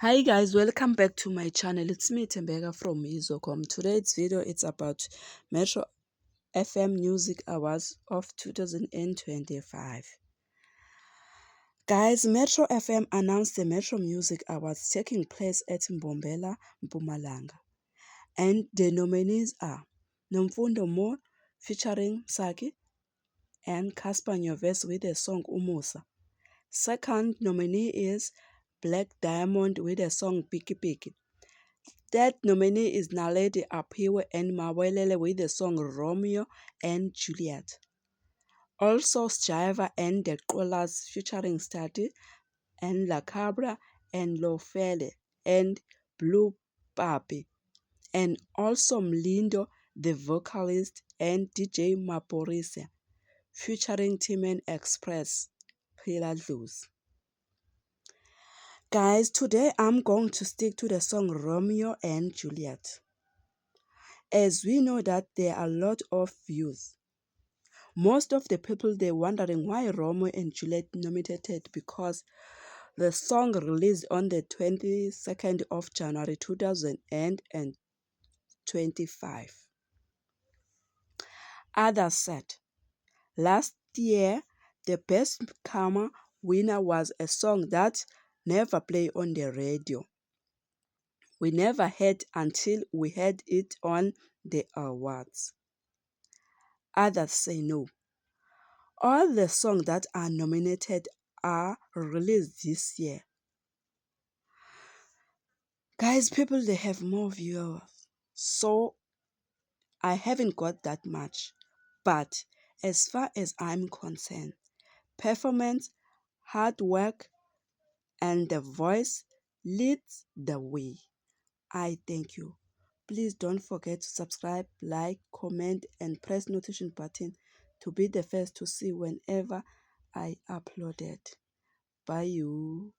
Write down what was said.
Hi guys, welcome back to my channel. It's me Tembeka from Izocom. Today's video it's about Metro FM Music Awards of 2025. Guys, Metro FM announced the Metro Music Awards taking place at Mbombela, Mpumalanga. And the nominees are Nomfundo Mo featuring Saki and Casper Nyovest with the song Umusa. Second nominee is Black Diamond with the song Piki Piki. Third nominee is Naledi Aphiwe and Mawelele with the song Romeo and Juliet. Also Jiva and the Qolas featuring Stati and La Cabra and Lofele and Blue Papi. And also Mlindo, the vocalist, and DJ Maporise featuring Timen Express, Pila Blues. Guys, today I'm going to stick to the song Romeo and Juliet, as we know that there are a lot of views. Most of the people, they're wondering why Romeo and Juliet nominated, because the song released on the 22nd of January 2025. Others said, last year, the Best Karma winner was a song that never played on the radio. We never heard until we heard it on the awards. Others say no. All the songs that are nominated are released this year. Guys, people, they have more viewers. So I haven't got that much. But as far as I'm concerned, performance, hard work, and the voice leads the way. I thank you. Please don't forget to subscribe, like, comment, and press notification button to be the first to see whenever I upload it. Bye you.